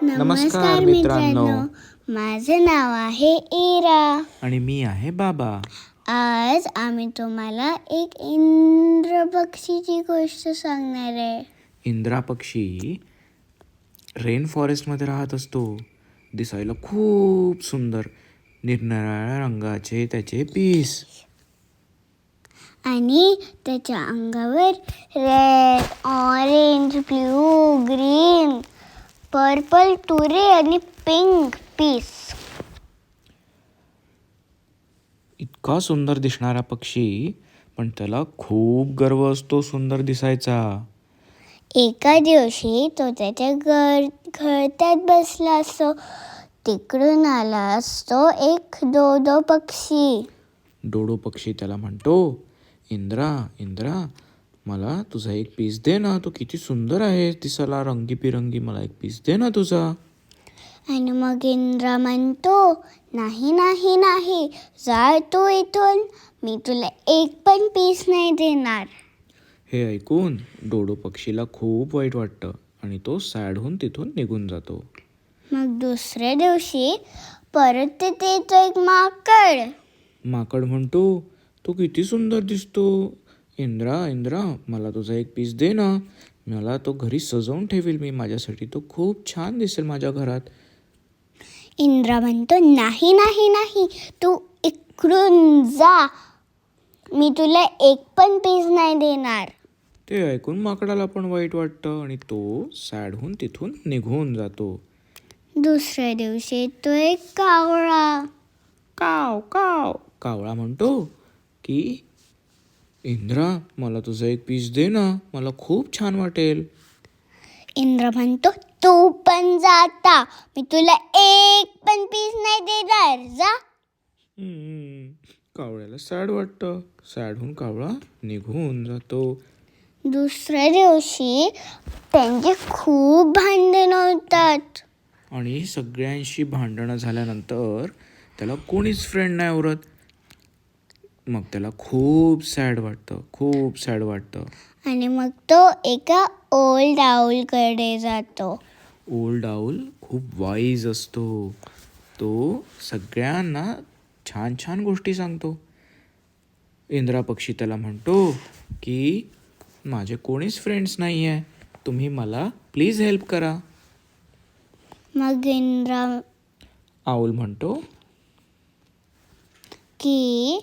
नमस्कार मित्रांनो, माझं नाव आहे इरा आणि मी आहे बाबा. आज आम्ही तुम्हाला एक इंद्र पक्षीची गोष्ट सांगणार आहे. इंद्रा पक्षी रेन फॉरेस्टमध्ये राहत असतो. दिसायला खूप सुंदर, निरनिराळ्या रंगाचे त्याचे पीस. आणि त्याच्या अंगावर red, orange, blue, green, purple तुरे आणि पिंक पीस. इतका सुंदर दिसणारा पक्षी, पण त्याला खूप गर्व असतो सुंदर दिसायचा. एका दिवशी तो त्याच्या घरट्यात बसला असतो. तिकडून आला असतो एक डोडो पक्षी. डोडो पक्षी त्याला म्हणतो, इंद्रा इंद्रा, मला तुझा एक पीस दे ना. तू किती सुंदर आहे दिसायला, रंगीबिरंगी. मला एक पीस दे ना तुझा. आणि मग इंद्रा म्हणतो, नाही नाही नाही, जा तू इथून, मी तुला एक पण पीस नाही देणार. हे ऐकून डोडो पक्षीला खूप वाईट वाटतं आणि तो सॅड होऊन तिथून निघून जातो. मग दुसऱ्या दिवशी परत तिथे येतो एक माकड. माकड म्हणतो, तू किती सुंदर दिसतो. इंद्रा इंद्रा, मला तुझा एक पीस दे ना. मला तो घरी सजवून ठेवील मी माझ्यासाठी. तो खूप छान दिसेल माझ्या घरात. इंद्रा म्हणतो, नाही नाही नाही, तू इकडून जा, मी तुला एक पण पीस नाही देणार. ते ऐकून माकडाला पण वाईट वाटतं आणि तो सॅड होऊन तिथून निघून जातो. दुसऱ्या दिवशी येतो एक कावळा. काव काव. कावळा म्हणतो की इंद्रा, मला तुझा एक पीस दे ना, मला खूप छान वाटेल. इंद्र म्हणतो, तू पण जाता, मी तुला एक पण पीस नाही देणार, जा. कावळ्याला सॅड वाटतं. सॅड होऊन कावळा निघून जातो. दुसऱ्या दिवशी त्यांचे खूप भांडण होतात. आणि सगळ्यांशी भांडणं झाल्यानंतर त्याला कोणीच फ्रेंड नाही उरत. मग त्याला खूप सॅड वाटतं. आणि मग तो एका ओल्ड आऊलकडे जातो. ओल्ड आऊल खूप वाईज असतो. तो सगळ्यांना छान छान गोष्टी सांगतो. इंद्रा पक्षी त्याला म्हणतो की माझे कोणीच फ्रेंड्स नाही आहे, तुम्ही मला प्लीज हेल्प करा. मग इंद्रा आऊल म्हणतो की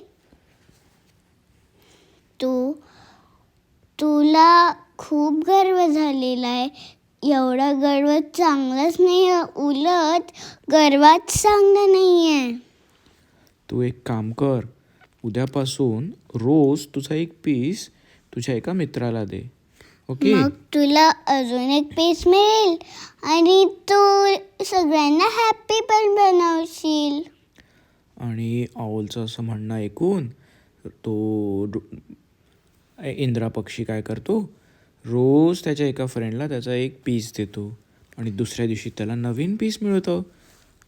तुला खूप गर्व झालेला आहे. एवढा गर्व चांगलाच नाही, उलट गर्वात चांगलं नाही आहे. तू एक काम कर, उद्यापासून रोज तुझा एक पीस तुझ्या एका मित्राला दे. ओके. मग तुला अजून एक पीस मिळेल आणि तू सगळ्यांना हॅप्पी पण बनवशील. आणि आऊलचं असं म्हणणं ऐकून तो इंद्रा पक्षी काय करतो, रोज त्याच्या एका फ्रेंडला त्याचा एक पीस देतो आणि दुसऱ्या दिवशी त्याला नवीन पीस मिळतं.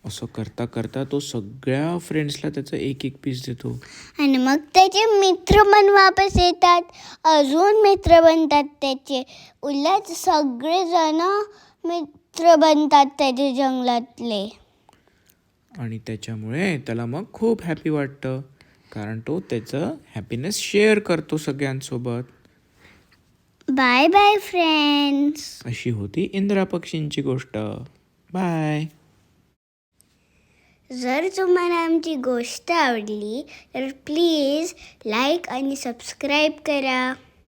असं करता करता तो सगळ्या फ्रेंड्सला त्याचा एक एक पीस देतो. आणि मग त्याचे मित्र पण वापस येतात, अजून मित्र बनतात त्याचे. उलट सगळेजण मित्र बनतात त्याचे जंगलातले. आणि त्याच्यामुळे त्याला मग खूप हॅपी वाटतं, कारण तो त्याचं हॅपीनेस शेअर करतो सगळ्यांसोबत. Bye bye friends. अशी होती इंद्रा पक्षींची गोष्ट. बाय. जर तुम्हाला आमची गोष्ट आवडली तर प्लीज लाईक आणि सबस्क्राईब करा.